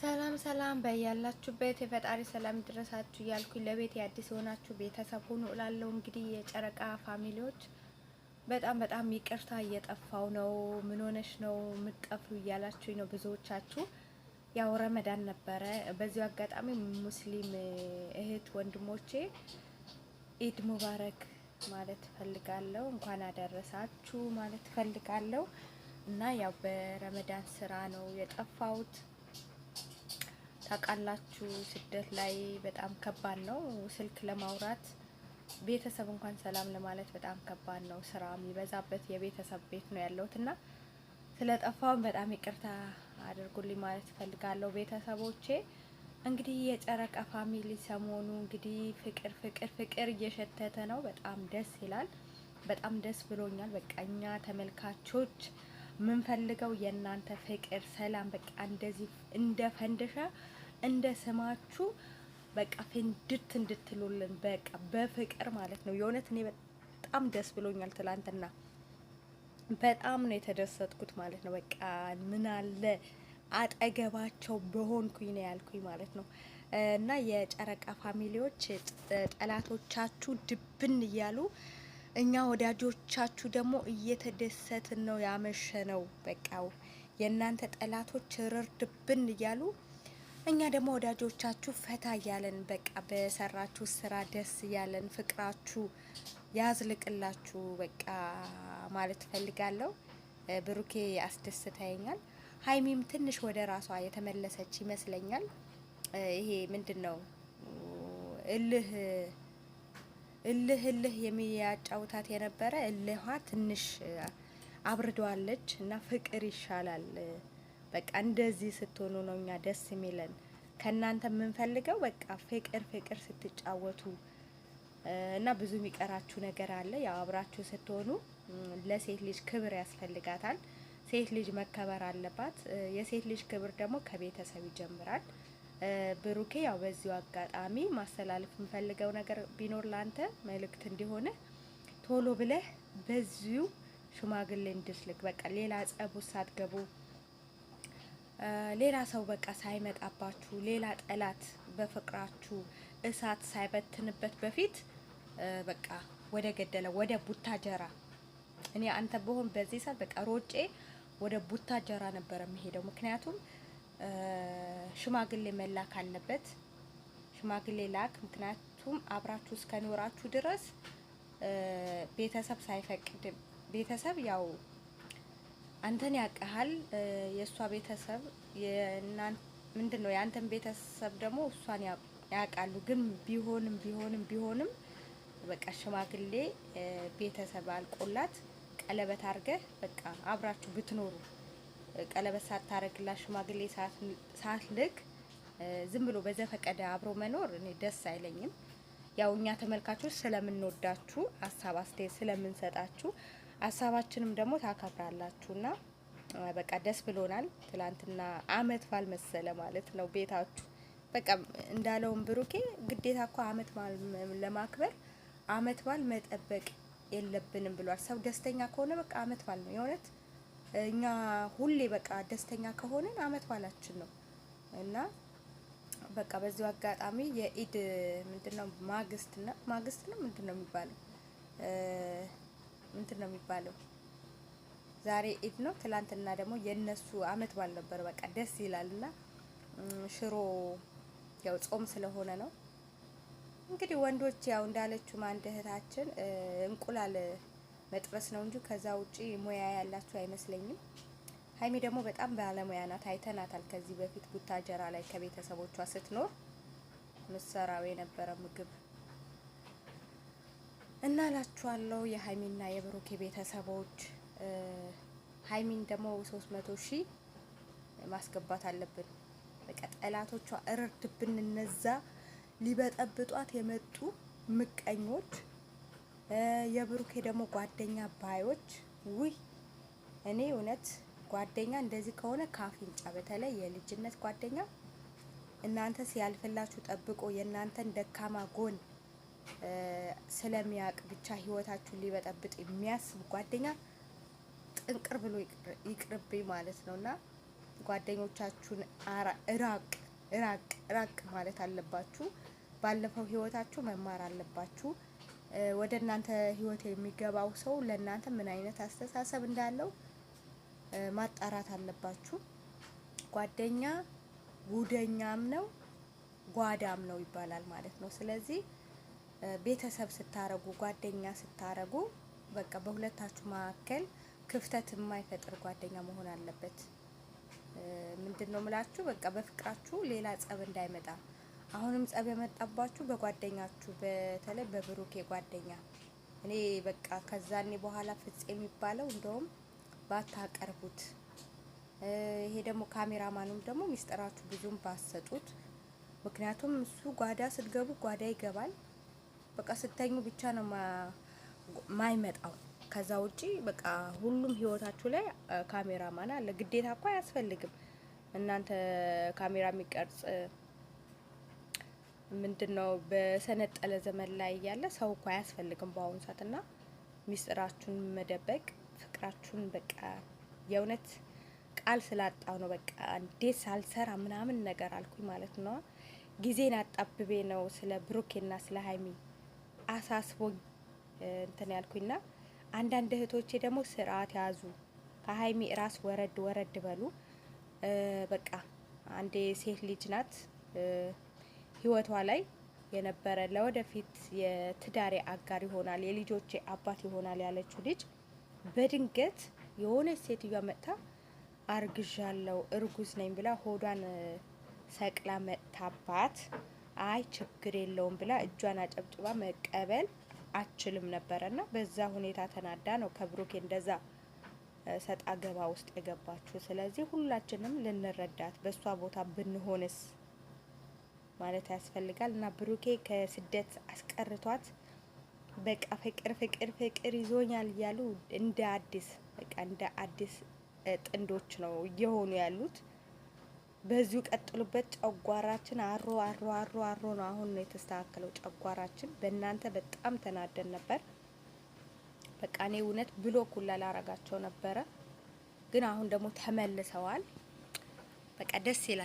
ሰላም ሰላም በያላችሁበት የፈጣሪ ሰላም ይድረሳችሁ እያልኩኝ ለቤት አዲስ የሆናችሁ ቤተሰብ ሁኑ እላለሁ። እንግዲህ የጨረቃ ፋሚሊዎች በጣም ይቅርታ እየጠፋው ነው። ምን ሆነሽ ነው የምትጠፉ እያላችሁኝ ነው ብዙዎቻችሁ። ያው ረመዳን ነበረ። በዚሁ አጋጣሚ ሙስሊም እህት ወንድሞቼ ኢድ ሙባረክ ማለት ፈልጋለሁ። እንኳን አደረሳችሁ ማለት ፈልጋለሁ። እና ያው በረመዳን ስራ ነው የጠፋሁት። ታውቃላችሁ ስደት ላይ በጣም ከባድ ነው። ስልክ ለማውራት ቤተሰብ እንኳን ሰላም ለማለት በጣም ከባድ ነው። ስራ የሚበዛበት የቤተሰብ ቤት ነው ያለሁት እና ስለጠፋው በጣም ይቅርታ አድርጉልኝ ማለት ፈልጋለሁ ቤተሰቦቼ። እንግዲህ የጨረቃ ፋሚሊ ሰሞኑ እንግዲህ ፍቅር እየሸተተ ነው። በጣም ደስ ይላል። በጣም ደስ ብሎኛል። በቃ እኛ ተመልካቾች ምንፈልገው የእናንተ ፍቅር፣ ሰላም በቃ እንደዚህ እንደ ፈንድሻ እንደ ስማችሁ በቃ ፍንድት እንድትሉልን በቃ በፍቅር ማለት ነው። የእውነት እኔ በጣም ደስ ብሎኛል። ትላንትና በጣም ነው የተደሰትኩት ማለት ነው። በቃ ምን አለ አጠገባቸው በሆንኩኝ ነው ያልኩኝ ማለት ነው። እና የጨረቃ ፋሚሊዎች ጠላቶቻችሁ ድብን እያሉ እኛ ወዳጆቻችሁ ደግሞ እየተደሰትን ነው ያመሸነው። በቃው የእናንተ ጠላቶች ርርድብን እያሉ እኛ ደግሞ ወዳጆቻችሁ ፈታ እያለን በቃ በሰራችሁ ስራ ደስ እያለን ፍቅራችሁ ያዝልቅላችሁ በቃ ማለት ፈልጋለሁ። ብሩኬ ያስደስተኛል። ሀይሚም ትንሽ ወደ ራሷ የተመለሰች ይመስለኛል። ይሄ ምንድነው እልህ የሚያጫውታት የነበረ እልሃ ትንሽ አብርደዋለች እና ፍቅር ይሻላል። በቃ እንደዚህ ስትሆኑ ነው እኛ ደስ የሚለን። ከናንተ የምንፈልገው በቃ ፍቅር ስትጫወቱ እና ብዙ የሚቀራችሁ ነገር አለ። ያው አብራችሁ ስትሆኑ ለሴት ልጅ ክብር ያስፈልጋታል። ሴት ልጅ መከበር አለባት። የሴት ልጅ ክብር ደግሞ ከቤተሰብ ይጀምራል። ብሩኬ ያው በዚሁ አጋጣሚ ማስተላለፍ የምፈልገው ነገር ቢኖር ላንተ መልእክት እንዲሆነ ቶሎ ብለህ በዚሁ ሽማግሌ እንድትልክ በቃ ሌላ ጸቡ ሳትገቡ ሌላ ሰው በቃ ሳይመጣባችሁ ሌላ ጠላት በፍቅራችሁ እሳት ሳይበትንበት በፊት በቃ ወደ ገደለ ወደ ቡታጀራ እኔ አንተ በሆን በዚህ ሰዓት በቃ ሮጬ ወደ ቡታጀራ ነበር የሚሄደው። ምክንያቱም ሽማግሌ መላክ አለበት። ሽማግሌ ላክ። ምክንያቱም አብራችሁ እስከኖራችሁ ድረስ ቤተሰብ ሳይፈቅድ ቤተሰብ ያው አንተን ያቀሃል የሷ ቤተሰብ ምንድነው ያንተን ቤተሰብ ደግሞ እሷን ያቃሉ። ግን ቢሆንም በቃ ሽማግሌ ቤተሰብ አልቆላት ቀለበት አርገህ በቃ አብራችሁ ብትኖሩ ቀለበት ሳታረግላት ሽማግሌ ሳትልክ ዝም ብሎ በዘፈቀደ አብሮ መኖር እኔ ደስ አይለኝም። ያው እኛ ተመልካቾች ስለምንወዳችሁ ሀሳብ አስተያየት ስለምንሰጣችሁ ሀሳባችንም ደግሞ ታከብራላችሁና በቃ ደስ ብሎናል። ትላንትና አመት ባል መሰለ ማለት ነው ቤታችሁ። በቃ እንዳለውም ብሩኬ ግዴታ እኮ አመት ባል ለማክበር አመት ባል መጠበቅ የለብንም ብሏል። ሰው ደስተኛ ከሆነ በቃ አመት ባል ነው የእውነት። እኛ ሁሌ በቃ ደስተኛ ከሆነን አመት ባላችን ነው እና በቃ በዚሁ አጋጣሚ የኢድ ምንድነው ማግስት ነው ምንድነው የሚባለው ዛሬ ኢድ ነው። ትላንትና ደግሞ የነሱ አመት ባል ነበር። በቃ ደስ ይላልና ሽሮ ያው ጾም ስለሆነ ነው እንግዲህ ወንዶች ያው እንዳለችው አንድ እህታችን እንቁላል መጥበስ ነው እንጂ ከዛ ውጪ ሙያ ያላችሁ አይመስለኝም። ሀይሚ ደግሞ በጣም ባለሙያ ናት። አይተናታል ከዚህ በፊት ቡታጀራ ላይ ከቤተሰቦቿ ስትኖር ምሰራው የነበረ ምግብ እና ላችኋለሁ። የሀይሚና የብሩኬ ቤተሰቦች ሀይሚን ደግሞ 300,000 ማስገባት አለብን። በቃ ጠላቶቿ እርድብን። እነዛ ሊበጠብጧት የመጡ ምቀኞች የብሩኬ ደግሞ ጓደኛ ባዮች ውይ እኔ እውነት ጓደኛ እንደዚህ ከሆነ ካፍንጫ በተለይ የልጅነት ጓደኛ እናንተ ሲያልፍላችሁ ጠብቆ የእናንተን ደካማ ጎን ስለሚያቅ ብቻ ህይወታችሁን ሊበጠብጥ የሚያስብ ጓደኛ ጥንቅር ብሎ ይቅርብኝ ማለት ነውና ጓደኞቻችሁን ራቅ ማለት አለባችሁ። ባለፈው ህይወታችሁ መማር አለባችሁ። ወደ እናንተ ህይወት የሚገባው ሰው ለእናንተ ምን አይነት አስተሳሰብ እንዳለው ማጣራት አለባችሁ። ጓደኛ ጉደኛም ነው ጓዳም ነው ይባላል ማለት ነው። ስለዚህ ቤተሰብ ስታረጉ ጓደኛ ስታረጉ በቃ በሁለታችሁ መካከል ክፍተት የማይፈጥር ጓደኛ መሆን አለበት። ምንድነው ምላችሁ በቃ በፍቅራችሁ ሌላ ጸብ እንዳይመጣ። አሁንም ጸብ የመጣባችሁ በጓደኛችሁ በተለይ በብሩኬ ጓደኛ እኔ በቃ ከዛኔ በኋላ ፍፄ የሚባለው እንደውም ባታቀርቡት። ይሄ ደግሞ ካሜራማኑም ደግሞ ሚስጥራችሁ ብዙም ባሰጡት። ምክንያቱም እሱ ጓዳ ስትገቡ ጓዳ ይገባል። በቃ ስተኙ ብቻ ነው ማይመጣው። ከዛ ውጪ በቃ ሁሉም ህይወታችሁ ላይ ካሜራማን አለ። ግዴታ እኮ አያስፈልግም። እናንተ ካሜራ የሚቀርጽ ምንድነው በሰነጠለ ዘመን ላይ ያለ ሰው እኮ አያስፈልግም በአሁኑ ሰዓትና ሚስጥራችሁን መደበቅ ፍቅራችሁን በቃ የእውነት ቃል ስላጣው ነው። በቃ እንዴት ሳልሰራ ምናምን ነገር አልኩኝ ማለት ነው። ጊዜን አጣብቤ ነው ስለ ብሩኬና ስለ ሀይሚ አሳስቦኝ እንትን ያልኩኝና አንዳንድ እህቶቼ ደግሞ ስርዓት ያዙ። ከሀይሚ ራስ ወረድ በሉ። በቃ አንዴ ሴት ልጅ ናት ህይወቷ ላይ የነበረ ለወደፊት የትዳሬ አጋር ይሆናል የልጆቼ አባት ይሆናል ያለችው ልጅ በድንገት የሆነች ሴትዮዋ መጥታ አርግዣለሁ እርጉዝ ነኝ ብላ ሆዷን ሰቅላ መጥታባት አይ ችግር የለውም ብላ እጇን አጨብጭባ መቀበል አችልም ነበርና በዛ ሁኔታ ተናዳ ነው ከብሩኬ እንደዛ ሰጣ ገባ ውስጥ የገባችሁ። ስለዚህ ሁላችንም ልንረዳት በሷ ቦታ ብንሆንስ ማለት ያስፈልጋል። እና ብሩኬ ከስደት አስቀርቷት በቃ ፍቅር ይዞኛል እያሉ እንደ አዲስ በቃ እንደ አዲስ ጥንዶች ነው እየሆኑ ያሉት። በዚሁ ቀጥሉበት። ጨጓራችን አሮ ነው አሁን ነው የተስተካከለው ጨጓራችን። በእናንተ በጣም ተናደን ነበር። በቃ እኔ እውነት ብሎክ ሁላ ላረጋቸው ነበረ፣ ግን አሁን ደግሞ ተመልሰዋል። በቃ ደስ ይላል።